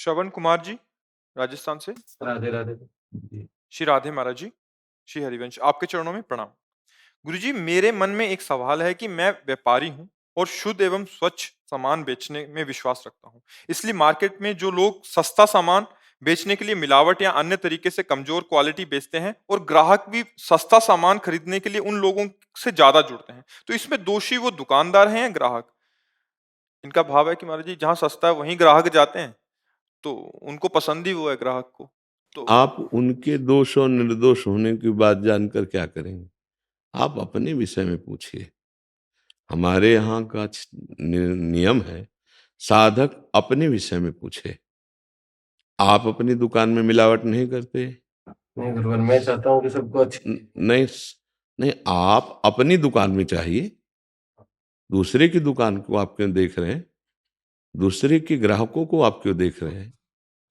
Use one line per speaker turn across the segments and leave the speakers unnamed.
श्रवण कुमार जी, राजस्थान से।
राधे राधे जी।
श्री राधे महाराज जी, श्री हरिवंश, आपके चरणों में प्रणाम। गुरुजी, मेरे मन में एक सवाल है कि मैं व्यापारी हूँ और शुद्ध एवं स्वच्छ सामान बेचने में विश्वास रखता हूँ। इसलिए मार्केट में जो लोग सस्ता सामान बेचने के लिए मिलावट या अन्य तरीके से कमजोर क्वालिटी बेचते हैं और ग्राहक भी सस्ता सामान खरीदने के लिए उन लोगों से ज्यादा जुड़ते हैं, तो इसमें दोषी वो दुकानदार हैं या ग्राहक? इनका भाव है कि महाराज जी, जहाँ सस्ता है वहीं ग्राहक जाते हैं, तो उनको पसंद ही वो है ग्राहक को। तो
आप उनके दोष और निर्दोष होने की बात जानकर क्या करेंगे? आप अपने विषय में पूछिए। हमारे यहाँ का नियम है, साधक अपने विषय में पूछे। आप अपनी दुकान में मिलावट नहीं करते?
नहीं गुरुवर, मैं चाहता हूँ कि सबको अच्छी
नहीं नहीं, आप अपनी दुकान में चाहिए। दूसरे की दुकान को आप क्यों देख रहे हैं? दूसरे के ग्राहकों को आप क्यों देख रहे हैं?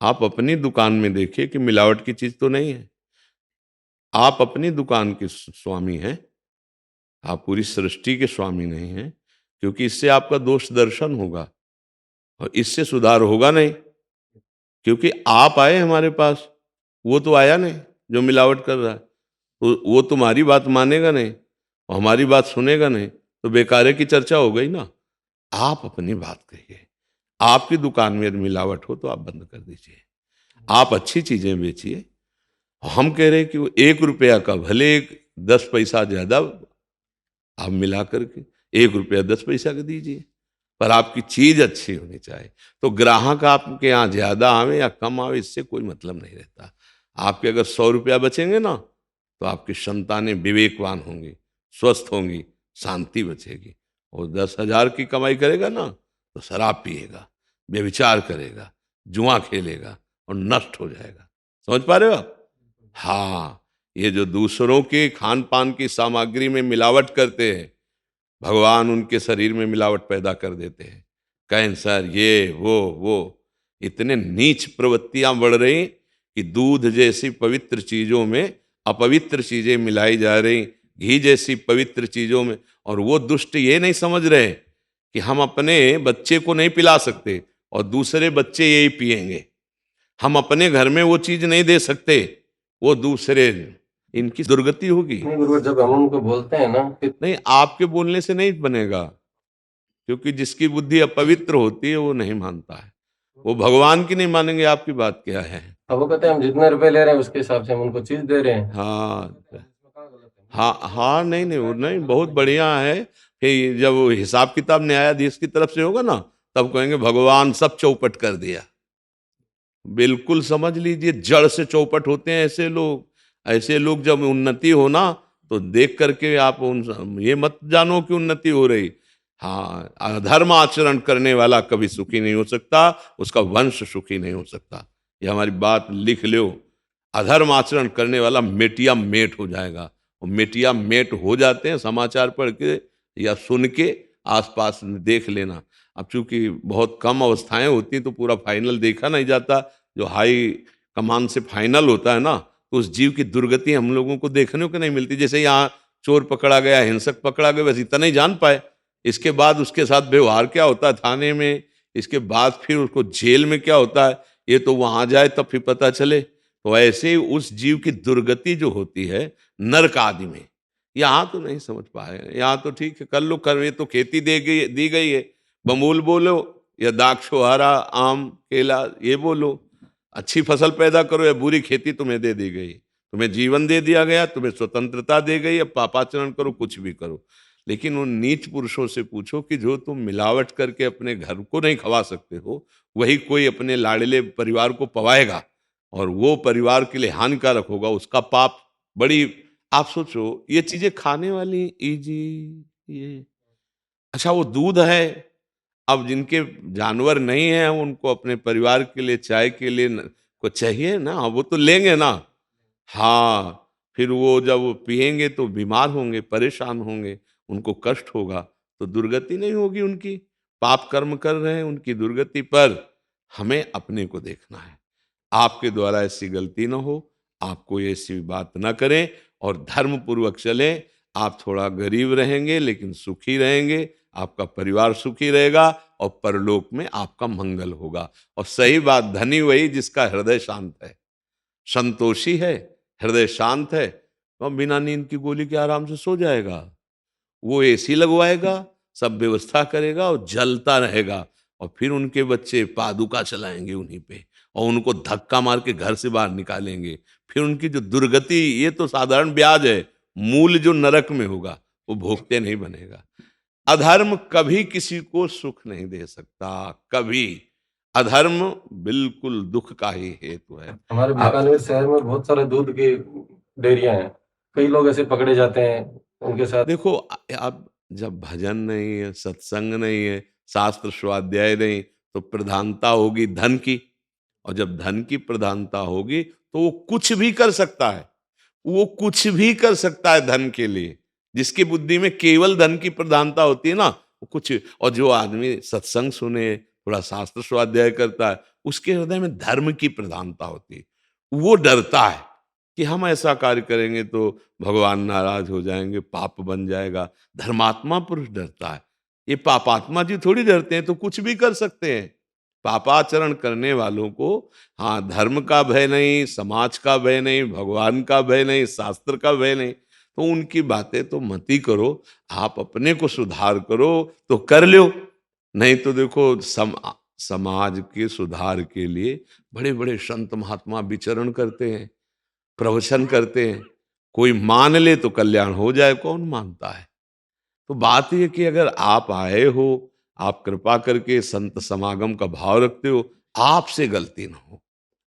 आप अपनी दुकान में देखिए कि मिलावट की चीज तो नहीं है। आप अपनी दुकान के स्वामी हैं, आप पूरी सृष्टि के स्वामी नहीं हैं, क्योंकि इससे आपका दोष दर्शन होगा और इससे सुधार होगा नहीं। क्योंकि आप आए हमारे पास, वो तो आया नहीं जो मिलावट कर रहा है, तो वो तुम्हारी बात मानेगा नहीं और हमारी बात सुनेगा नहीं, तो बेकार की चर्चा हो गई ना। आप अपनी बात कहिए। आपकी दुकान में यदि मिलावट हो तो आप बंद कर दीजिए, आप अच्छी चीजें बेचिए। हम कह रहे हैं कि वो 1 रुपया का भले 10 पैसा ज्यादा आप मिला करके 1 रुपया 10 पैसा का दीजिए, पर आपकी चीज अच्छी होनी चाहिए। तो ग्राहक आपके यहाँ ज्यादा आवे या कम आवे, इससे कोई मतलब नहीं रहता। आपके अगर 100 रुपया बचेंगे ना, तो आपकी संतानें विवेकवान होंगी, स्वस्थ होंगी, शांति बचेगी। और 10,000 की कमाई करेगा ना, तो शराब पिएगा, व्यभिचार करेगा, जुआ खेलेगा और नष्ट हो जाएगा। समझ पा रहे हो आप? हाँ, ये जो दूसरों के खान पान की सामग्री में मिलावट करते हैं, भगवान उनके शरीर में मिलावट पैदा कर देते हैं। कैंसर, ये वो इतने नीच प्रवृत्तियां बढ़ रही कि दूध जैसी पवित्र चीजों में अपवित्र चीजें मिलाई जा रही, घी जैसी पवित्र चीजों में। और वो दुष्ट ये नहीं समझ रहे कि हम अपने बच्चे को नहीं पिला सकते और दूसरे बच्चे यही पिएंगे। हम अपने घर में वो चीज नहीं दे सकते, वो दूसरे, इनकी दुर्गति होगी।
नहीं गुरुवर, जब हम उनको बोलते हैं ना कि
नहीं, आपके बोलने से नहीं बनेगा, क्योंकि जिसकी बुद्धि अपवित्र होती है वो नहीं मानता है। वो भगवान की नहीं मानेंगे, आपकी बात क्या है?
अब वो कहते हैं हम जितने रुपए ले रहे हैं उसके हिसाब से हम उनको चीज दे रहे हैं।
हाँ हाँ हाँ, नहीं नहीं, वो नहीं, बहुत बढ़िया है। फिर जब वो हिसाब किताब न्यायाधीश की तरफ से होगा ना, तब कहेंगे भगवान सब चौपट कर दिया। बिल्कुल समझ लीजिए, जड़ से चौपट होते हैं ऐसे लोग। ऐसे लोग जब उन्नति हो ना, तो देख करके आप ये मत जानो कि उन्नति हो रही। हाँ, अधर्म आचरण करने वाला कभी सुखी नहीं हो सकता, उसका वंश सुखी नहीं हो सकता। ये हमारी बात लिख लो। अधर्म आचरण करने वाला मेटिया मेट हो जाएगा, और मेटिया मेट हो जाते हैं समाचार पढ़ के या सुन के, आसपास में देख लेना। अब चूंकि बहुत कम अवस्थाएं होती हैं तो पूरा फाइनल देखा नहीं जाता। जो हाई कमान से फाइनल होता है ना, तो उस जीव की दुर्गति हम लोगों को देखने को नहीं मिलती। जैसे यहाँ चोर पकड़ा गया, हिंसक पकड़ा गया, बस इतना ही जान पाए। इसके बाद उसके साथ व्यवहार क्या होता है थाने में, इसके बाद फिर उसको जेल में क्या होता है, ये तो वहां जाए तब फिर पता चले। तो ऐसे ही उस जीव की दुर्गति जो होती है नरक आदि में, यहाँ तो नहीं समझ पाए। यहाँ तो ठीक है, कर लो कर, ये तो खेती दी गई है। बमूल बोलो या दाक्षोहारा, आम केला, ये बोलो। अच्छी फसल पैदा करो या बुरी खेती तुम्हें दे दी गई, तुम्हें जीवन दे दिया गया, तुम्हें स्वतंत्रता दे गई, अब पापाचरण करो, कुछ भी करो। लेकिन उन नीच पुरुषों से पूछो कि जो तुम मिलावट करके अपने घर को नहीं खवा सकते हो, वही कोई अपने लाडले परिवार को पवाएगा और वो परिवार के लिए हानिकारक होगा, उसका पाप बड़ी। आप सोचो, ये चीजें खाने वाली इजी, ये अच्छा वो दूध है। अब जिनके जानवर नहीं है, उनको अपने परिवार के लिए, चाय के लिए को चाहिए ना, वो तो लेंगे ना। हाँ, फिर वो जब वो पिएंगे तो बीमार होंगे, परेशान होंगे, उनको कष्ट होगा, तो दुर्गति नहीं होगी उनकी। पाप कर्म कर रहे हैं, उनकी दुर्गति पर हमें अपने को देखना है। आपके द्वारा ऐसी गलती ना हो, आप कोई ऐसी बात ना करें और धर्म पूर्वक चलें। आप थोड़ा गरीब रहेंगे लेकिन सुखी रहेंगे, आपका परिवार सुखी रहेगा, और परलोक में आपका मंगल होगा। और सही बात, धनी वही जिसका हृदय शांत है, संतोषी है, हृदय शांत है, तो बिना नींद की गोली के आराम से सो जाएगा। वो एसी लगवाएगा, सब व्यवस्था करेगा और जलता रहेगा, और फिर उनके बच्चे पादुका चलाएंगे उन्हीं पे, और उनको धक्का मार के घर से बाहर निकालेंगे। फिर उनकी जो दुर्गति, ये तो साधारण ब्याज है, मूल जो नरक में होगा वो भोगते नहीं बनेगा। अधर्म कभी किसी को सुख नहीं दे सकता, कभी। अधर्म बिल्कुल दुख का ही हेतु है।
हमारे बीकानेर शहर में बहुत सारे दूध की डेयरियां हैं, कई लोग ऐसे पकड़े जाते हैं उनके साथ।
देखो, अब जब भजन नहीं है, सत्संग नहीं है, शास्त्र स्वाध्याय नहीं, तो प्रधानता होगी धन की, और जब धन की प्रधानता होगी तो वो कुछ भी कर सकता है, वो कुछ भी कर सकता है धन के लिए। जिसकी बुद्धि में केवल धन की प्रधानता होती है ना, वो कुछ। और जो आदमी सत्संग सुने, थोड़ा शास्त्र स्वाध्याय करता है, उसके हृदय में धर्म की प्रधानता होती है। वो डरता है कि हम ऐसा कार्य करेंगे तो भगवान नाराज हो जाएंगे, पाप बन जाएगा। धर्मात्मा पुरुष डरता है। ये पापात्मा जी थोड़ी डरते हैं, तो कुछ भी कर सकते हैं। पापाचरण करने वालों को, हाँ, धर्म का भय नहीं, समाज का भय नहीं, भगवान का भय नहीं, शास्त्र का भय नहीं, तो उनकी बातें तो मत ही करो। आप अपने को सुधार करो तो कर लो, नहीं तो देखो, समाज के सुधार के लिए बड़े बड़े संत महात्मा विचरण करते हैं, प्रवचन करते हैं। कोई मान ले तो कल्याण हो जाए, कौन मानता है? तो बात यह कि अगर आप आए हो, आप कृपा करके संत समागम का भाव रखते हो, आपसे गलती ना हो,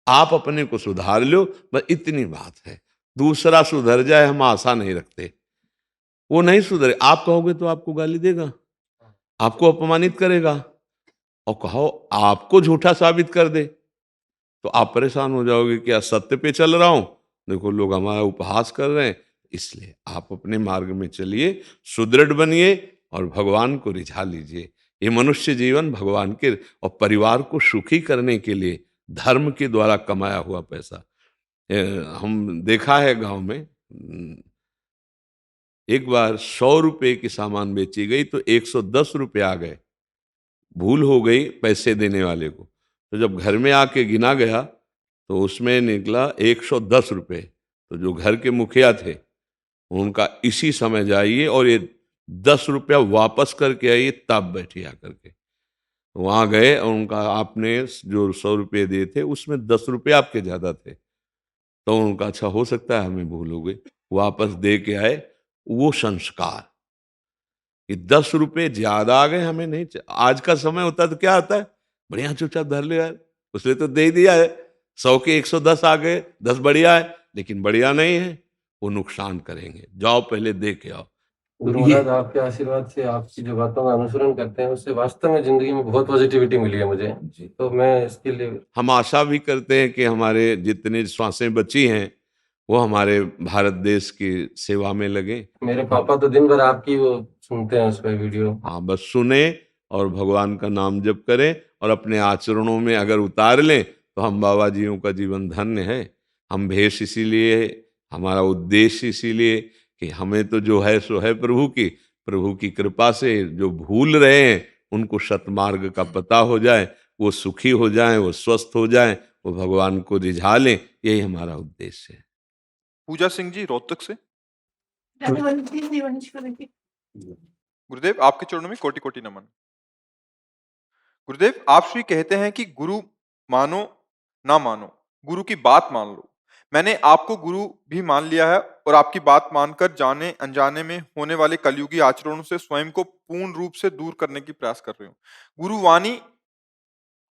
आप अपने को सुधार लो, बस इतनी बात है। दूसरा सुधर जाए हम आशा नहीं रखते। वो नहीं सुधरे, आप कहोगे तो आपको गाली देगा, आपको अपमानित करेगा, और कहो आपको झूठा साबित कर दे, तो आप परेशान हो जाओगे कि असत्य पे चल रहा हूं, देखो लोग हमारा उपहास कर रहे हैं। इसलिए आप अपने मार्ग में चलिए, सुदृढ़ बनिए और भगवान को रिझा लीजिए। ये मनुष्य जीवन भगवान के और परिवार को सुखी करने के लिए धर्म के द्वारा कमाया हुआ पैसा। हम देखा है गांव में, एक बार 100 रुपए की सामान बेची गई तो 110 रुपए आ गए, भूल हो गई पैसे देने वाले को। तो जब घर में आके गिना गया तो उसमें निकला 110 रुपए। तो जो घर के मुखिया थे, उनका इसी समय जाइए और ये 10 रुपया वापस करके आइए, तब बैठिए आकर के। वहां गए और उनका, आपने जो 100 रुपये दिए थे उसमें 10 रुपये आपके ज्यादा थे। तो उनका, अच्छा हो सकता है हमें भूल हो गई, वापस दे के आए। वो संस्कार, ये 10 रुपये ज्यादा आ गए, हमें नहीं आज का समय होता तो क्या होता है, बढ़िया चुपचाप धर ले यार, उसने तो दे दिया है, 100 के 110 आ गए, 10 बढ़िया है, लेकिन बढ़िया नहीं है, वो नुकसान करेंगे। जाओ पहले दे के आओ।
गुरु
ये
महाराज, आपके आशीर्वाद से, आपकी जो बातों का अनुसरण करते हैं, उससे वास्तव में जिंदगी में बहुत पॉजिटिविटी मिली है मुझे। तो मैं इसके लिए,
हम आशा भी करते हैं कि हमारे जितने श्वासें बची हैं वो हमारे भारत देश की सेवा में लगे।
मेरे पापा तो दिन भर आपकी वो सुनते हैं उस पर वीडियो।
हाँ, बस सुने और भगवान का नाम जप करें और अपने आचरणों में अगर उतार लें तो हम बाबा जियों का जीवन धन्य है। हम भेष इसीलिए, हमारा उद्देश्य इसीलिए कि हमें तो जो है सो है प्रभु की कृपा से जो भूल रहे हैं उनको सतमार्ग का पता हो जाए, वो सुखी हो जाएं, वो स्वस्थ हो जाएं, वो भगवान को रिझा लें, यही हमारा उद्देश्य है।
पूजा सिंह जी रोहतक से।
गुरुदेव
गुरुदेव, आपके चरणों में कोटि कोटि नमन। गुरुदेव, आप श्री कहते हैं कि गुरु मानो ना मानो, गुरु की बात मान लो। मैंने आपको गुरु भी मान लिया है और आपकी बात मानकर जाने अनजाने में होने वाले कलयुगी आचरणों से स्वयं को पूर्ण रूप से दूर करने की प्रयास कर रही हूँ। गुरु वाणी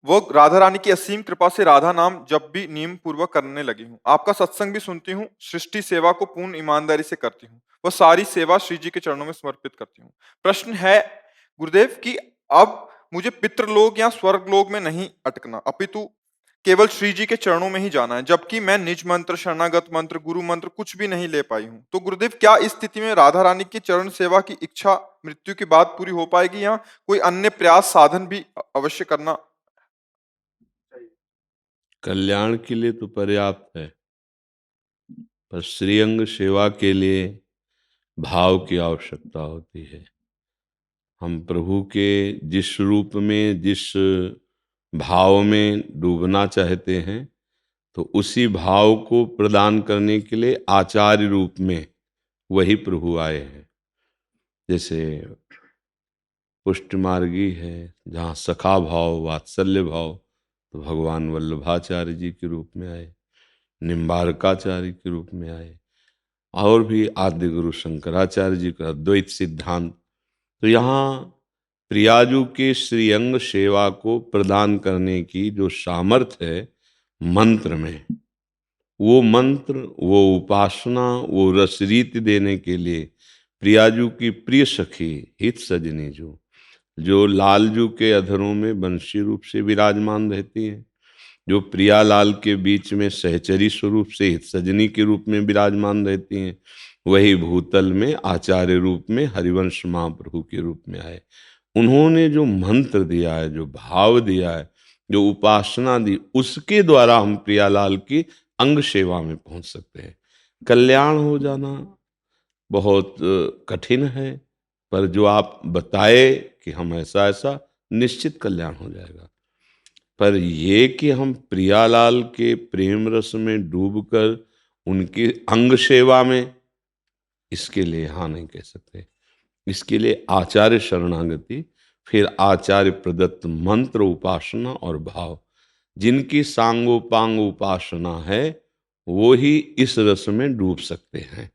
वो राधा रानी की असीम कृपा से राधा नाम जब भी नियम पूर्वक करने लगी हूँ। आपका सत्संग भी सुनती हूँ, सृष्टि सेवा को पूर्ण ईमानदारी से करती हूँ, वह सारी सेवा श्री जी के चरणों में समर्पित करती हूँ। प्रश्न है गुरुदेव कि अब मुझे पितृलोक या स्वर्गलोक में नहीं अटकना, अपितु केवल श्री जी के चरणों में ही जाना है, जबकि मैं निज मंत्र, शरणागत मंत्र, गुरु मंत्र कुछ भी नहीं ले पाई हूँ। तो गुरुदेव, क्या इस स्थिति में राधा रानी की चरण सेवा की इच्छा मृत्यु के बाद पूरी हो पाएगी या कोई अन्य प्रयास साधन भी अवश्य करना?
कल्याण के लिए तो पर्याप्त है, पर श्रीअंग सेवा के लिए भाव की आवश्यकता होती है। हम प्रभु के जिस रूप में, जिस भाव में डूबना चाहते हैं, तो उसी भाव को प्रदान करने के लिए आचार्य रूप में वही प्रभु आए हैं। जैसे पुष्ट मार्गी है, जहाँ सखा भाव, वात्सल्य भाव, तो भगवान वल्लभाचार्य जी के रूप में आए, निम्बारकाचार्य के रूप में आए, और भी आद्य गुरु शंकराचार्य जी का अद्वैत सिद्धांत। तो यहाँ प्रियाजू के श्रीअंग सेवा को प्रदान करने की जो सामर्थ्य है मंत्र में, वो मंत्र, वो उपासना, वो रसरीति देने के लिए प्रियाजू की प्रिय सखी हित सजनी जो लालजू के अधरों में बंशी रूप से विराजमान रहती है, जो प्रियालाल के बीच में सहचरी स्वरूप से हित सजनी के रूप में विराजमान रहती हैं, वही भूतल में आचार्य रूप में हरिवंश महाप्रभु के रूप में आए। उन्होंने जो मंत्र दिया है, जो भाव दिया है, जो उपासना दी, उसके द्वारा हम प्रियालाल की अंग सेवा में पहुंच सकते हैं। कल्याण हो जाना बहुत कठिन है, पर जो आप बताए कि हम ऐसा ऐसा, निश्चित कल्याण हो जाएगा। पर ये कि हम प्रियालाल के प्रेम रस में डूबकर उनकी अंग सेवा में, इसके लिए हाँ नहीं कह सकते। इसके लिए आचार्य शरणागति, फिर आचार्य प्रदत्त मंत्र उपासना और भाव, जिनकी सांगोपांग उपासना है, वो ही इस रस में डूब सकते हैं।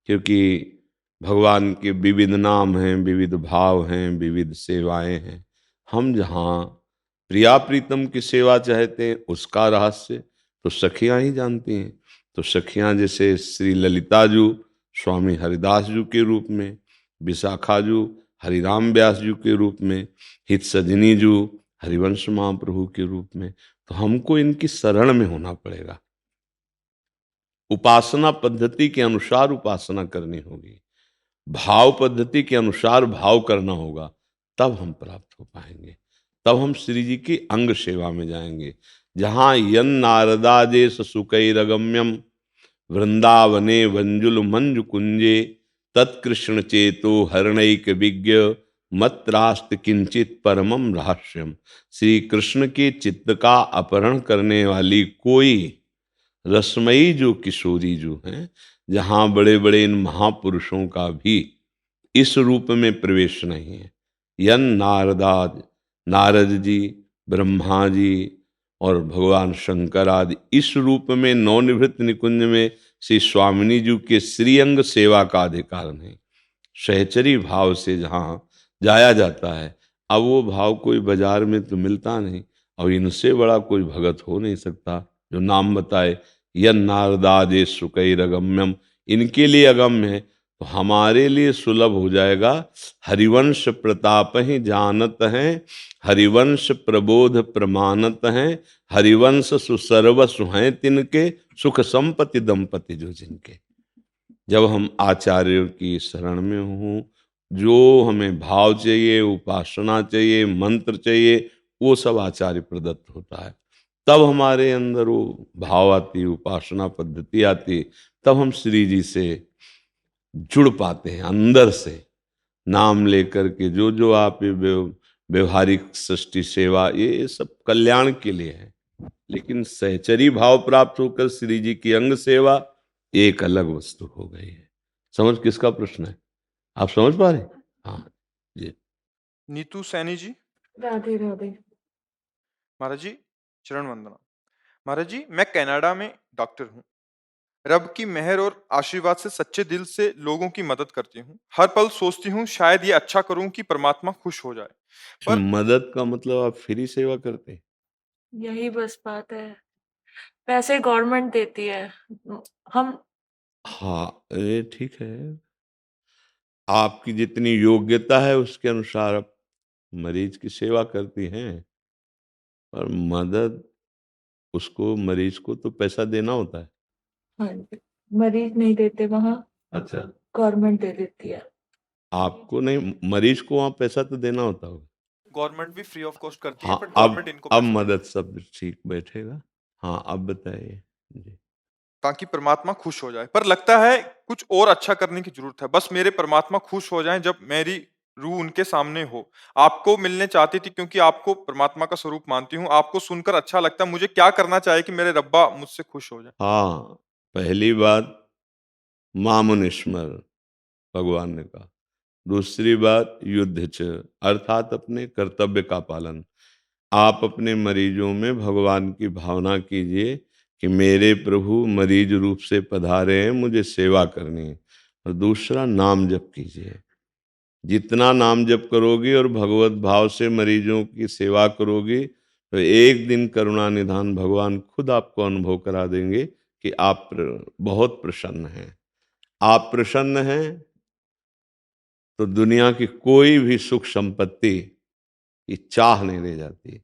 क्योंकि भगवान के विविध नाम हैं, विविध भाव हैं, विविध सेवाएं हैं। हम जहाँ प्रिया प्रीतम की सेवा चाहते हैं, उसका रहस्य तो सखियां ही जानती हैं। तो सखियां जैसे श्री ललिता जू स्वामी हरिदास जू के रूप में, विशाखा जू हरिराम व्यास जू के रूप में, हित सजनी जू हरिवंश महाप्रभु के रूप में, तो हमको इनकी शरण में होना पड़ेगा। उपासना पद्धति के अनुसार उपासना करनी होगी, भाव पद्धति के अनुसार भाव करना होगा, तब हम प्राप्त हो पाएंगे, तब हम श्री जी की अंग सेवा में जाएंगे। जहां यन नारदादेश सुकैरगम्यम वृंदावने वंजुल मंजु कुंजे तत्कृष्ण चेतो हरणैक विज्ञ मत्रास्त किंचित परमम रहस्यम। श्री कृष्ण के चित्त का अपहरण करने वाली कोई रसमयी जो किशोरी जो हैं, जहां बड़े बड़े इन महापुरुषों का भी इस रूप में प्रवेश नहीं है। यन नारदाद, नारद जी, ब्रह्मा जी और भगवान शंकर आदि इस रूप में नवनिवृत्त निकुंज में श्री स्वामिनी जी के श्रीअंग सेवा का अधिकार नहीं। सहचरी भाव से जहाँ जाया जाता है, अब वो भाव कोई बाजार में तो मिलता नहीं, और इनसे बड़ा कोई भगत हो नहीं सकता जो नाम बताए यन नारदादे सुकैरगम्यम, इनके लिए अगम्य है, तो हमारे लिए सुलभ हो जाएगा। हरिवंश प्रताप ही जानत हैं, हरिवंश प्रबोध प्रमाणत हैं, हरिवंश सुसर्वसु हैं तिनके, सुख संपत्ति दंपति जो जिनके। जब हम आचार्यों की शरण में हों, जो हमें भाव चाहिए, उपासना चाहिए, मंत्र चाहिए, वो सब आचार्य प्रदत्त होता है। तब हमारे अंदर वो भाव आती, उपासना पद्धति आती, तब हम श्री जी से जुड़ पाते हैं अंदर से। नाम लेकर के जो जो आप व्यवहारिक सृष्टि सेवा, ये सब कल्याण के लिए है, लेकिन सहचरी भाव प्राप्त होकर श्री जी की अंग सेवा एक अलग वस्तु हो गई है। समझ किसका प्रश्न है, आप समझ पा रहे? हाँ जी।
नीतू सैनी जी।
राधे राधे।
महाराज जी चरण वंदना। महाराज जी, मैं कनाडा में डॉक्टर हूँ। रब की मेहर और आशीर्वाद से सच्चे दिल से लोगों की मदद करती हूँ। हर पल सोचती हूँ शायद ये अच्छा करूँ कि परमात्मा खुश हो जाए। पर
मदद का मतलब आप फ्री सेवा करते हैं?
यही बस बात है, पैसे गवर्नमेंट देती है, हम
हाँ, ये ठीक है, आपकी जितनी योग्यता है उसके अनुसार आप मरीज की सेवा करती हैं, पर मदद उसको, मरीज को तो पैसा देना होता है।
हाँ जी, मरीज नहीं देते वहाँ,
अच्छा,
गवर्नमेंट दे देती है।
आपको नहीं, मरीज को वहाँ पैसा तो देना होता होगा।
गवर्नमेंट भी फ्री ऑफ कॉस्ट करती है,
हाँ,
पर गवर्नमेंट इनको
अब
पैसा
मदद शब्द ठीक बैठेगा। हाँ, अब बताइए जी।
ताकि परमात्मा खुश हो जाए। पर लगता है कुछ और अच्छा करने की जरूरत है। बस मेरे परमात्मा खुश हो जाएं जब मेरी रूह उनके सामने हो। आपको मिलने चाहती थी क्योंकि आपको परमात्मा का स्वरूप मानती हूँ। आपको सुनकर अच्छा लगता है। मुझे क्या करना चाहिए कि मेरे रब्बा मुझसे खुश हो जाए?
हाँ, पहली बात मामुनिस्मर भगवान ने कहा। दूसरी बात युद्ध च, अर्थात अपने कर्तव्य का पालन। आप अपने मरीजों में भगवान की भावना कीजिए कि मेरे प्रभु मरीज रूप से पधारे हैं, मुझे सेवा करनी है। और दूसरा नाम जप कीजिए। जितना नाम जप करोगी और भगवत भाव से मरीजों की सेवा करोगी तो एक दिन करुणा निधान भगवान खुद आपको अनुभव करा देंगे कि आप बहुत प्रसन्न हैं। आप प्रसन्न हैं तो दुनिया की कोई भी सुख संपत्ति की चाह नहीं रह जाती।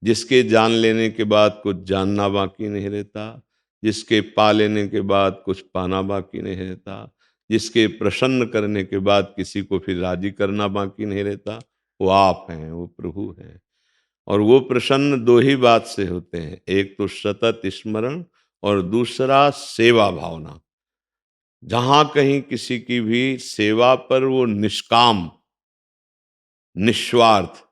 जिसके जान लेने के बाद कुछ जानना बाकी नहीं रहता, जिसके पा लेने के बाद कुछ पाना बाकी नहीं रहता, जिसके प्रसन्न करने के बाद किसी को फिर राजी करना बाकी नहीं रहता, वो आप हैं, वो प्रभु हैं। और वो प्रसन्न दो ही बात से होते हैं, एक तो सतत स्मरण और दूसरा सेवा भावना। जहां कहीं किसी की भी सेवा पर वो निष्काम निस्वार्थ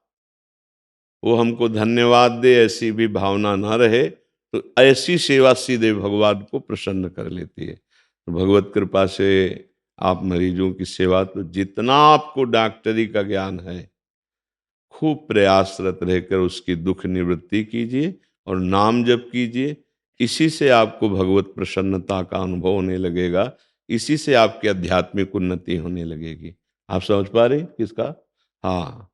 वो हमको धन्यवाद दे ऐसी भी भावना ना रहे तो ऐसी सेवा सीधे भगवान को प्रसन्न कर लेती है। तो भगवत कृपा से आप मरीजों की सेवा तो जितना आपको डॉक्टरी का ज्ञान है खूब प्रयासरत रहकर उसकी दुख निवृत्ति कीजिए और नाम जप कीजिए। इसी से आपको भगवत प्रसन्नता का अनुभव होने लगेगा, इसी से आपकी आध्यात्मिक उन्नति होने लगेगी। आप समझ पा रहे हैं किसका? हाँ,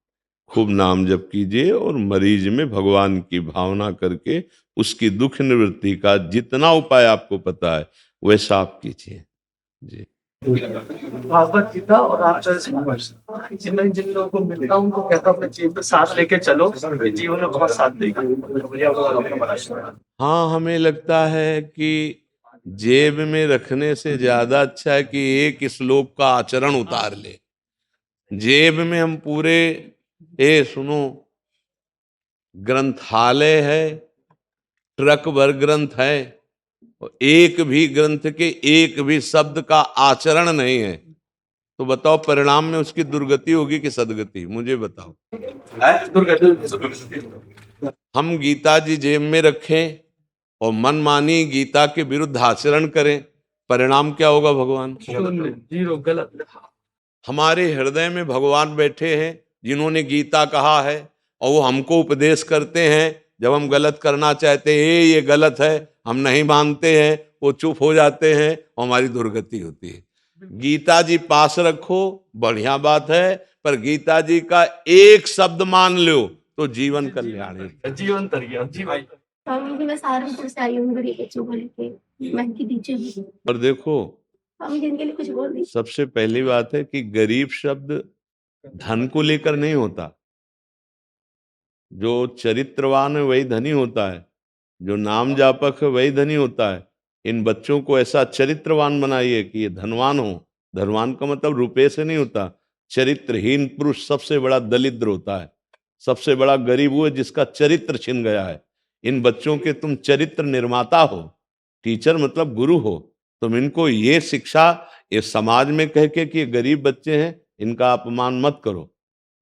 खूब नाम जप कीजिए और मरीज में भगवान की भावना करके उसकी दुख निवृत्ति का जितना उपाय आपको पता है वैसा आप कीजिए जी।
भागवत गीता और रामचरित जिन लोगों को मिलता हूँ उनको कहता हूँ अपने जीवन में साथ लेके चलो, जीवन में बहुत साथ देगा।
हाँ, हमें लगता है कि जेब में रखने से ज्यादा अच्छा है कि एक श्लोक का आचरण उतार ले। जेब में हम पूरे सुनो ग्रंथालय है, ट्रक भर ग्रंथ है और एक भी ग्रंथ के एक भी शब्द का आचरण नहीं है तो बताओ परिणाम में उसकी दुर्गति होगी कि सदगति? मुझे बताओ। हम गीता जी जेब में रखें और मनमानी गीता के विरुद्ध आचरण करें, परिणाम क्या होगा भगवान?
जीरो, गलत।
हमारे हृदय में भगवान बैठे हैं जिन्होंने गीता कहा है और वो हमको उपदेश करते हैं। जब हम गलत करना चाहते हैं, ये गलत है, हम नहीं मानते हैं, वो चुप हो जाते हैं और हमारी दुर्गति होती है। गीता जी पास रखो, बढ़िया बात है, पर गीता जी का एक शब्द मान लो तो जीवन कल्याण है।
जीवन तर गया, जीवन।
मैं सहारनपुर से आई हूँ, गरीब बच्चों को लेके, महंगी दीजिए।
और देखो
हम जिनके लिए कुछ बोल दीजिए।
सबसे पहली बात है कि गरीब शब्द धन को लेकर नहीं होता। जो चरित्रवान है वही धनी होता है, जो नाम जापक है वही धनी होता है। इन बच्चों को ऐसा चरित्रवान बनाइए कि ये धनवान हो। धनवान का मतलब रुपये से नहीं होता। चरित्रहीन पुरुष सबसे बड़ा दरिद्र होता है, सबसे बड़ा गरीब वो है जिसका चरित्र छिन गया है। इन बच्चों के तुम चरित्र निर्माता हो, टीचर मतलब गुरु हो। तुम इनको ये शिक्षा ये समाज में कह के कि ये गरीब बच्चे हैं इनका अपमान मत करो।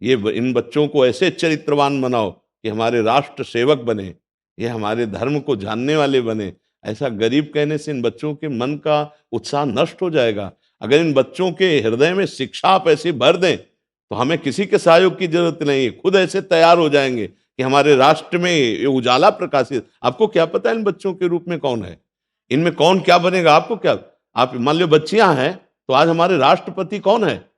ये इन बच्चों को ऐसे चरित्रवान बनाओ कि हमारे राष्ट्र सेवक बने, ये हमारे धर्म को जानने वाले बने। ऐसा गरीब कहने से इन बच्चों के मन का उत्साह नष्ट हो जाएगा। अगर इन बच्चों के हृदय में शिक्षा आप ऐसी भर दें तो हमें किसी के सहयोग की जरूरत नहीं है, खुद ऐसे तैयार हो जाएंगे कि हमारे राष्ट्र में ये उजाला प्रकाशित। आपको क्या पता है इन बच्चों के रूप में कौन है, इनमें कौन क्या बनेगा? आपको क्या, आप मान लो बच्चियां हैं तो आज हमारे राष्ट्रपति कौन है?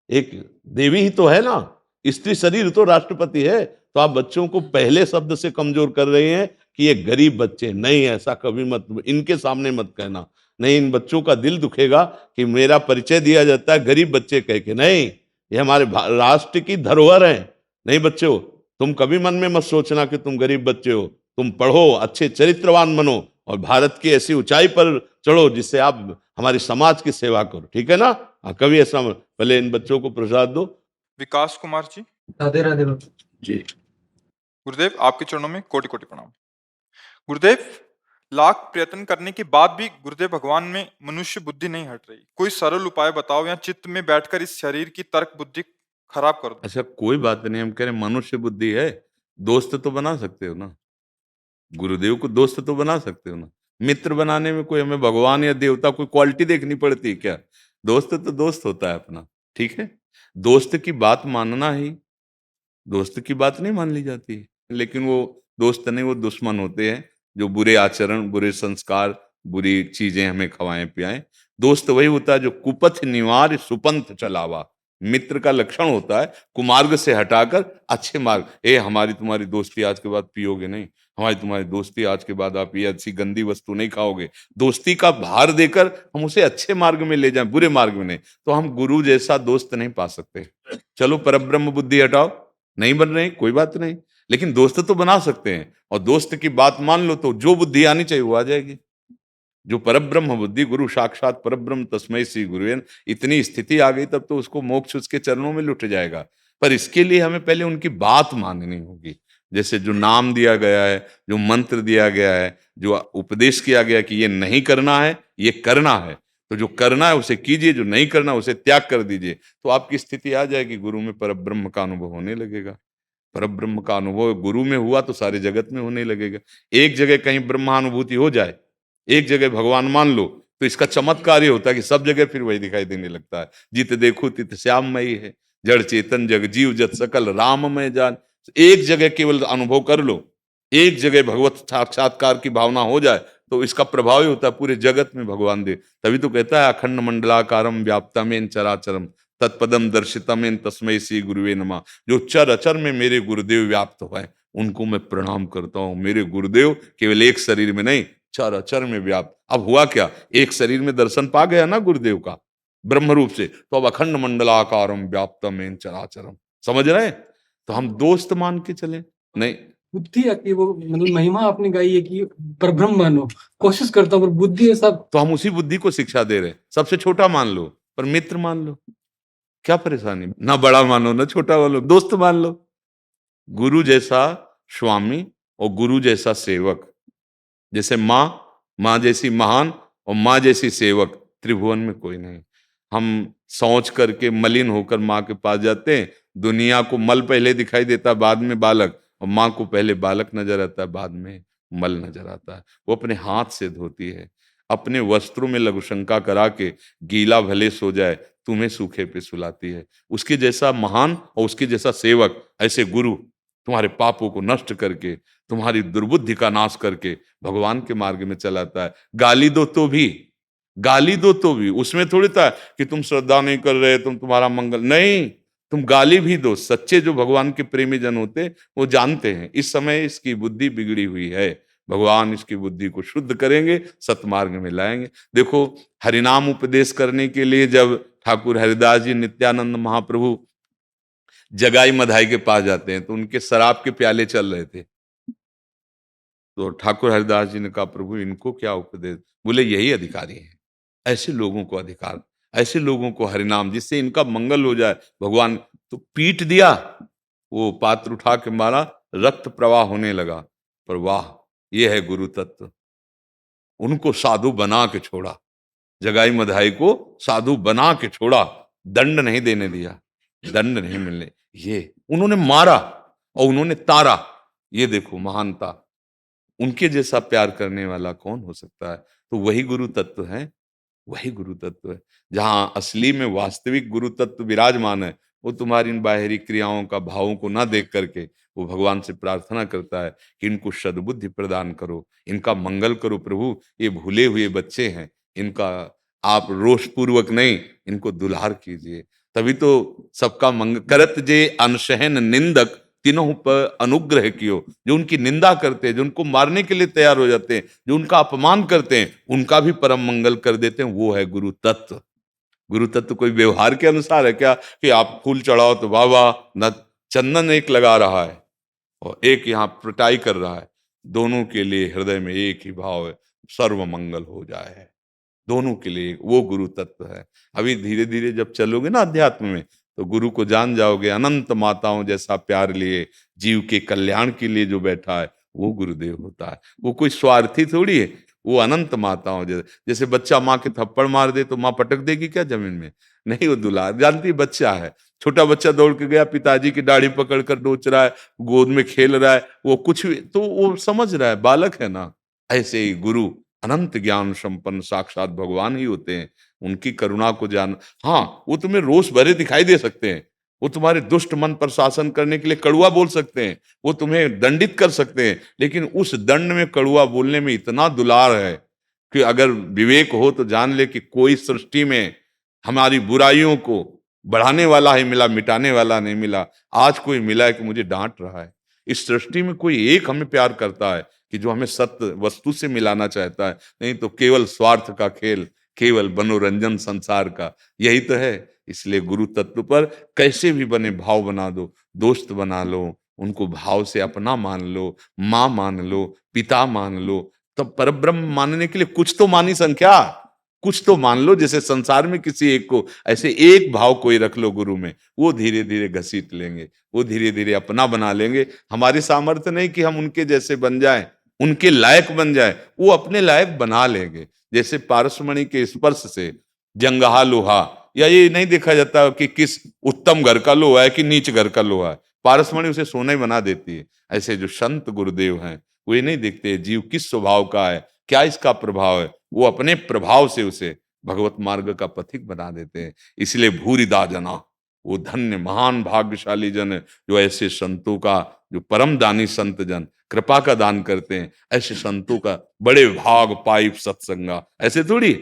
एक देवी ही तो है ना, स्त्री शरीर तो राष्ट्रपति है। तो आप बच्चों को पहले शब्द से कमजोर कर रहे हैं कि ये गरीब बच्चे नहीं। ऐसा कभी मत, इनके सामने मत कहना। नहीं, इन बच्चों का दिल दुखेगा कि मेरा परिचय दिया जाता है गरीब बच्चे कह के। नहीं, ये हमारे राष्ट्र की धरोहर है। नहीं बच्चों, तुम कभी मन में मत सोचना कि तुम गरीब बच्चे हो। तुम पढ़ो, अच्छे चरित्रवान बनो और भारत की ऐसी ऊंचाई पर चढ़ो जिससे आप हमारे समाज की सेवा करो। ठीक है ना? कभी ऐसा पहले इन बच्चों को प्रसाद दो।
विकास कुमार जी,
राधे राधे
जी।
गुरुदेव आपके चरणों में कोटि कोटि प्रणाम। गुरुदेव, लाख प्रयत्न करने के बाद भी गुरुदेव भगवान में मनुष्य बुद्धि नहीं हट रही। कोई सरल उपाय बताओ या चित्त में बैठकर इस शरीर की तर्क बुद्धि खराब कर दूं।
अच्छा कोई बात नहीं, हम कह रहे मनुष्य बुद्धि है, दोस्त तो बना सकते हो ना, गुरुदेव को दोस्त तो बना सकते हो ना। मित्र बनाने में कोई हमें भगवान या देवता कोई क्वालिटी देखनी पड़ती है क्या? दोस्त तो दोस्त होता है अपना, ठीक है। दोस्त की बात मानना ही, दोस्त की बात नहीं मान ली जाती है, लेकिन वो दोस्त नहीं, वो दुश्मन होते हैं जो बुरे आचरण, बुरे संस्कार, बुरी चीजें हमें खवाएं पियाएं। दोस्त वही होता है जो कुपथ निवार सुपंथ चलावा। मित्र का लक्षण होता है कुमार्ग से हटाकर अच्छे मार्ग, हमारी तुम्हारी दोस्ती आज के बाद पियोगे नहीं, हमारी तुम्हारी दोस्ती आज के बाद आप ये अच्छी गंदी वस्तु नहीं खाओगे, दोस्ती का भार देकर हम उसे अच्छे मार्ग में ले जाएं, बुरे मार्ग में नहीं। तो हम गुरु जैसा दोस्त नहीं पा सकते। चलो परब्रह्म बुद्धि हटाओ, नहीं बन रहे कोई बात नहीं, लेकिन दोस्त तो बना सकते हैं, और दोस्त की बात मान लो तो जो बुद्धि आनी चाहिए वो आ जाएगी। जो परब्रह्म बुद्धि, गुरु साक्षात परब्रह्म तस्मै श्री गुरुवेन, इतनी स्थिति आ गई तब तो उसको मोक्ष उसके चरणों में लुट जाएगा। पर इसके लिए हमें पहले उनकी बात माननी होगी। जैसे जो नाम दिया गया है, जो मंत्र दिया गया है, जो उपदेश किया गया कि ये नहीं करना है, ये करना है, तो जो करना है उसे कीजिए, जो नहीं करना उसे त्याग कर दीजिए, तो आपकी स्थिति आ जाएगी, गुरु में परब्रह्म का अनुभव होने लगेगा। परब्रह्म का अनुभव गुरु में हुआ तो सारे जगत में होने लगेगा। एक जगह कहीं ब्रह्मानुभूति हो जाए, एक जगह भगवान मान लो, तो इसका चमत्कार ये होता है कि सब जगह फिर वही दिखाई देने लगता है। जित देखो तित श्याममयी है, जड़ चेतन जग जीव जत सकल राममय जान। एक जगह केवल अनुभव कर लो, एक जगह भगवत साक्षात्कार की भावना हो जाए तो इसका प्रभाव ही होता है पूरे जगत में भगवान दे। तभी तो कहता है अखंड मंडलाकारम व्याप्तमेन चराचरम तत्पदम दर्शितमेन तस्मै श्री गुरुवे नमः। जो चर अचर में मेरे गुरुदेव व्याप्त हुए उनको मैं प्रणाम करता हूं। मेरे गुरुदेव केवल एक शरीर में नहीं, चर अचर में व्याप्त। अब हुआ क्या, एक शरीर में दर्शन पा गया ना गुरुदेव का ब्रह्म रूप से, तो अब अखंड मंडलाकारम व्याप्तमेन चराचरम। समझ रहे हैं? तो हम दोस्त मान के चले नहीं।
बुद्धि आपकी वो मतलब महिमा आपने गाई है कि परब्रह्म मानो, कोशिश करता हूँ पर बुद्धि है सब।
तो हम उसी बुद्धि को शिक्षा दे रहे हैं, सबसे छोटा मान लो पर मित्र मान लो, क्या परेशानी? ना बड़ा मानो ना छोटा मानो, दोस्त मान लो। गुरु जैसा स्वामी और गुरु जैसा सेवक, जैसे माँ जैसी महान और माँ जैसी सेवक त्रिभुवन में कोई नहीं। हम सोच करके मलिन होकर माँ के पास जाते हैं, दुनिया को मल पहले दिखाई देता बाद में बालक, और माँ को पहले बालक नजर आता है बाद में मल नजर आता है। वो अपने हाथ से धोती है, अपने वस्त्रों में लघुशंका करा के गीला भले सो जाए तुम्हें सूखे पे सुलाती है। उसके जैसा महान और उसके जैसा सेवक, ऐसे गुरु तुम्हारे पापों को नष्ट करके, तुम्हारी दुर्बुद्धि का नाश करके भगवान के मार्ग में चलाता है। गाली दो तो भी, गाली दो तो भी, उसमें थोड़ी था कि तुम श्रद्धा नहीं कर रहे, तुम्हारा मंगल नहीं, तुम गाली भी दो। सच्चे जो भगवान के प्रेमी जन होते वो जानते हैं इस समय इसकी बुद्धि बिगड़ी हुई है, भगवान इसकी बुद्धि को शुद्ध करेंगे, सतमार्ग में लाएंगे। देखो हरिनाम उपदेश करने के लिए जब ठाकुर हरिदास जी नित्यानंद महाप्रभु जगाई मधाई के पास जाते हैं तो उनके शराब के प्याले चल रहे थे, तो ठाकुर हरिदास जी ने कहा प्रभु इनको क्या उपदेश? बोले यही अधिकारी हैं, ऐसे लोगों को अधिकार, ऐसे लोगों को हरिनाम जिससे इनका मंगल हो जाए। भगवान तो पीट दिया, वो पात्र उठा के मारा, रक्त प्रवाह होने लगा। पर वाह, ये है गुरु तत्व। उनको साधु बना के छोड़ा, जगाई मधाई को साधु बना के छोड़ा, दंड नहीं देने दिया, दंड नहीं मिलने, ये उन्होंने मारा और उन्होंने तारा। ये देखो महानता, उनके जैसा प्यार करने वाला कौन हो सकता है? तो वही गुरु तत्व है, वही गुरु तत्व है। जहां असली में वास्तविक गुरु तत्व विराजमान है, वो तुम्हारी इन बाहरी क्रियाओं का, भावों को ना देख करके वो भगवान से प्रार्थना करता है कि इनको सद्बुद्धि प्रदान करो, इनका मंगल करो प्रभु। ये भूले हुए बच्चे हैं, इनका आप रोष पूर्वक नहीं, इनको दुलार कीजिए। तभी तो सबका मंगल करत जे अनशहन निंदक तीनों पर अनुग्रह कियो। जो उनकी निंदा करते हैं, जो उनको मारने के लिए तैयार हो जाते हैं, जो उनका अपमान करते हैं, उनका भी परम मंगल कर देते हैं, वो है गुरु तत्व। गुरु तत्व कोई व्यवहार के अनुसार है क्या कि आप फूल चढ़ाओ तो वाह वाह, न चंदन एक लगा रहा है और एक यहाँ प्रटाई कर रहा है, दोनों के लिए हृदय में एक ही भाव है, सर्व मंगल हो जाए, दोनों के लिए वो गुरु तत्व है। अभी धीरे धीरे जब चलोगे ना अध्यात्म में तो गुरु को जान जाओगे। अनंत माताओं जैसा प्यार लिए जीव के कल्याण के लिए जो बैठा है वो गुरुदेव होता है। वो कोई स्वार्थी थोड़ी है, वो अनंत माताओं जैसे, जैसे बच्चा माँ के थप्पड़ मार दे तो माँ पटक देगी क्या जमीन में? नहीं, वो दुलार जानती बच्चा है। छोटा बच्चा दौड़ के गया, पिताजी की दाढ़ी पकड़कर नोच रहा है, गोद में खेल रहा है, वो कुछ भी तो वो समझ रहा है, बालक है ना। ऐसे ही गुरु अनंत ज्ञान संपन्न साक्षात भगवान ही होते हैं। उनकी करुणा को जान, हाँ वो तुम्हें रोष भरे दिखाई दे सकते हैं, वो तुम्हारे दुष्ट मन पर शासन करने के लिए कड़वा बोल सकते हैं, वो तुम्हें दंडित कर सकते हैं, लेकिन उस दंड में कड़वा बोलने में इतना दुलार है कि अगर विवेक हो तो जान ले कि कोई सृष्टि में हमारी बुराइयों को बढ़ाने वाला ही मिला, मिटाने वाला नहीं मिला। आज कोई मिला है कि मुझे डांट रहा है। इस सृष्टि में कोई एक हमें प्यार करता है कि जो हमें सत्य वस्तु से मिलाना चाहता है, नहीं तो केवल स्वार्थ का खेल, केवल मनोरंजन संसार का, यही तो है। इसलिए गुरु तत्व पर कैसे भी बने भाव बना दो, दोस्त बना लो, उनको भाव से अपना मान लो, माँ मान लो, पिता मान लो, तब परब्रह्म मानने के लिए कुछ तो मानी संख्या, कुछ तो मान लो। जैसे संसार में किसी एक को, ऐसे एक भाव कोई रख लो गुरु में, वो धीरे धीरे घसीट लेंगे, वो धीरे धीरे अपना बना लेंगे। हमारी सामर्थ्य नहीं कि हम उनके जैसे बन जाएं, उनके लायक बन जाए, वो अपने लायक बना लेंगे। जैसे पारसमणि के स्पर्श से जंगहा लोहा, या ये नहीं देखा जाता कि किस उत्तम घर का लोहा है कि नीच घर का लोहा है, पारसमणि उसे सोना ही बना देती है। ऐसे जो संत गुरुदेव हैं वो ये नहीं देखते जीव किस स्वभाव का है, क्या इसका प्रभाव है, वो अपने प्रभाव से उसे भगवत मार्ग का पथिक बना देते हैं। इसलिए भूरिदा जना, वो धन्य महान भाग्यशाली जन है जो ऐसे संतों का, जो परम दानी संत जन कृपा का दान करते हैं, ऐसे संतों का बड़े भाग पाइप सत्संगा। ऐसे थोड़ी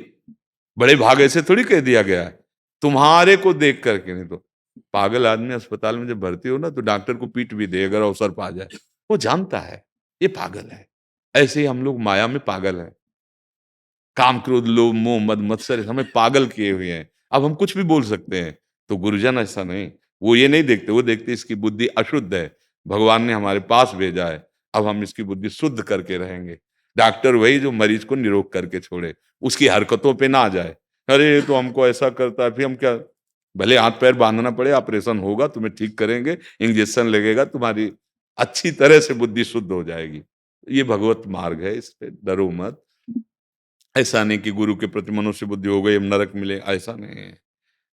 बड़े भाग, ऐसे थोड़ी कह दिया गया है तुम्हारे को देख करके। नहीं तो पागल आदमी अस्पताल में जब भर्ती हो ना तो डॉक्टर को पीट भी दे अगर अवसर पा जाए, वो जानता है ये पागल है। ऐसे ही हम लोग माया में पागल है, काम क्रोध लोभ मोह मद मत्सर हमें पागल किए हुए हैं। अब हम कुछ भी बोल सकते हैं, तो गुरुजन ऐसा नहीं, वो ये नहीं देखते, वो देखते इसकी बुद्धि अशुद्ध है, भगवान ने हमारे पास भेजा है, अब हम इसकी बुद्धि शुद्ध करके रहेंगे। डॉक्टर वही जो मरीज को निरोग करके छोड़े, उसकी हरकतों पे ना आ जाए, अरे ये तो हमको ऐसा करता है, फिर हम क्या, भले हाथ पैर बांधना पड़े, ऑपरेशन होगा, तुम्हें ठीक करेंगे, इंजेक्शन लगेगा, तुम्हारी अच्छी तरह से बुद्धि शुद्ध हो जाएगी। ये भगवत मार्ग है, इस पे डरो मत। ऐसा नहीं कि गुरु के प्रति मनुष्य बुद्धि हो गई अब नरक मिले, ऐसा नहीं है।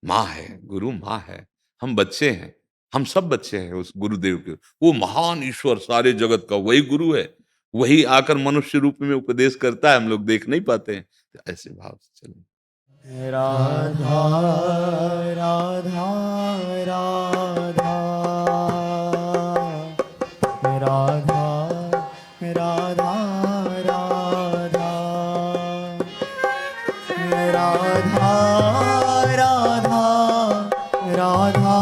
माँ है, गुरु माँ है, हम बच्चे हैं, हम सब बच्चे हैं उस गुरुदेव के। वो महान ईश्वर सारे जगत का वही गुरु है, वही आकर मनुष्य रूप में उपदेश करता है, हम लोग देख नहीं पाते हैं। तो ऐसे भाव से चलें।
राधा राधा राधा राधा राधा राधा राधा राधा राधा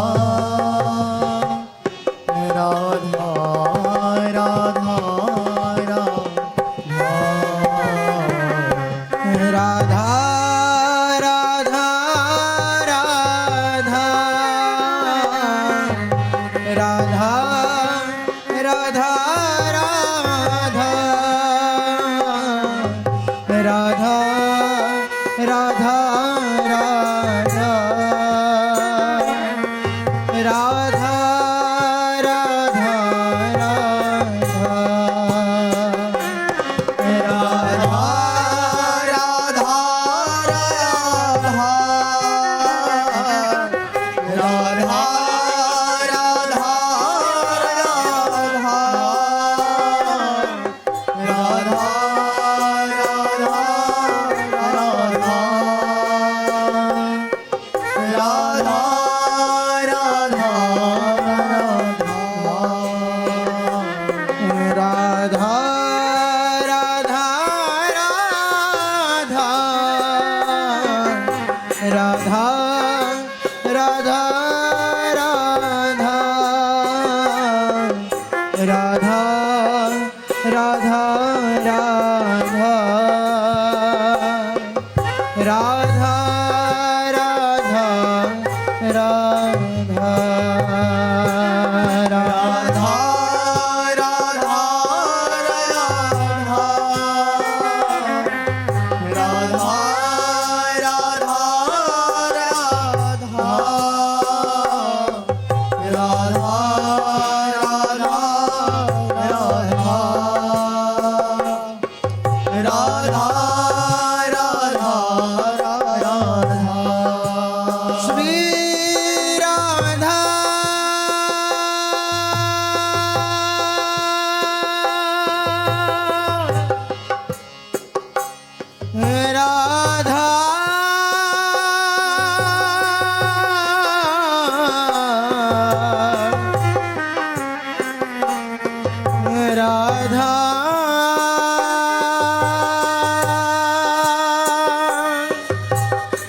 राधा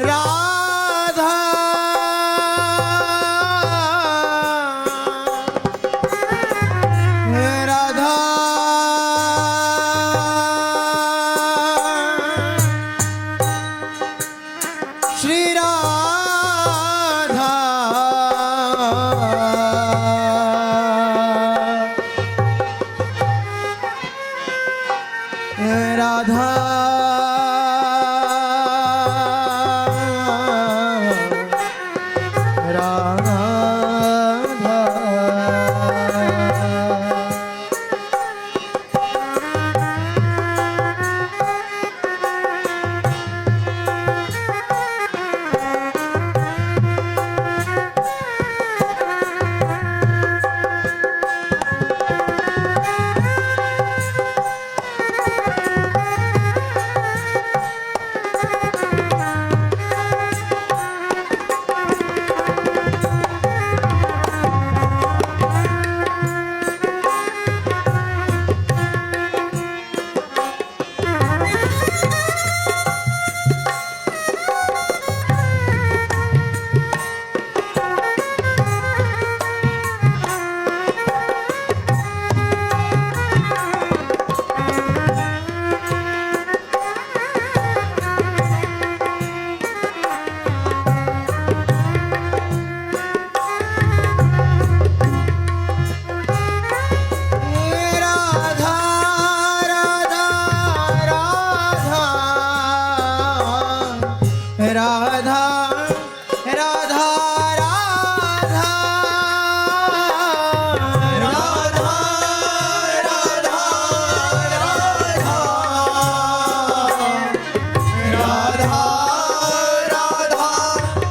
राधा राधा श्री राधा राधा राधा राधा राधा राधा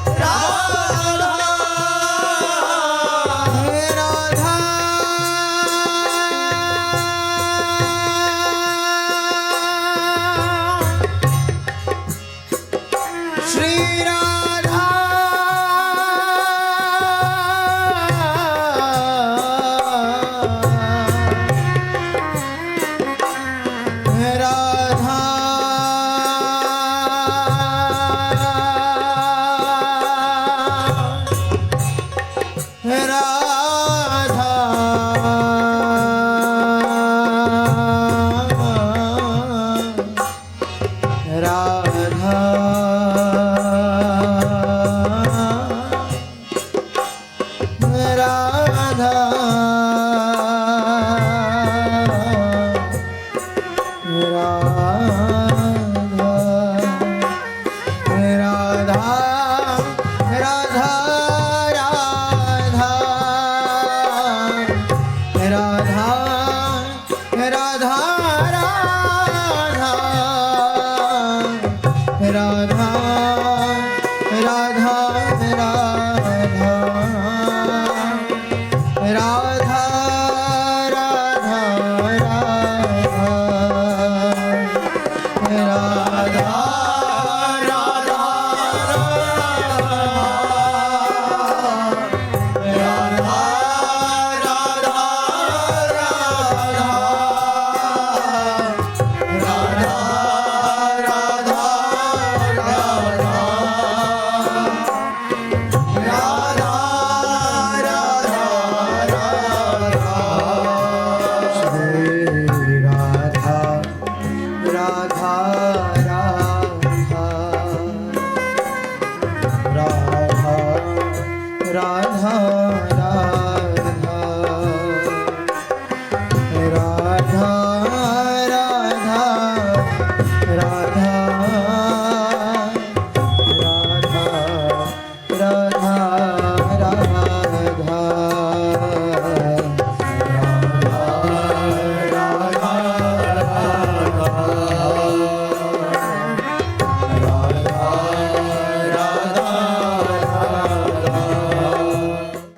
राधा राधा श्री राम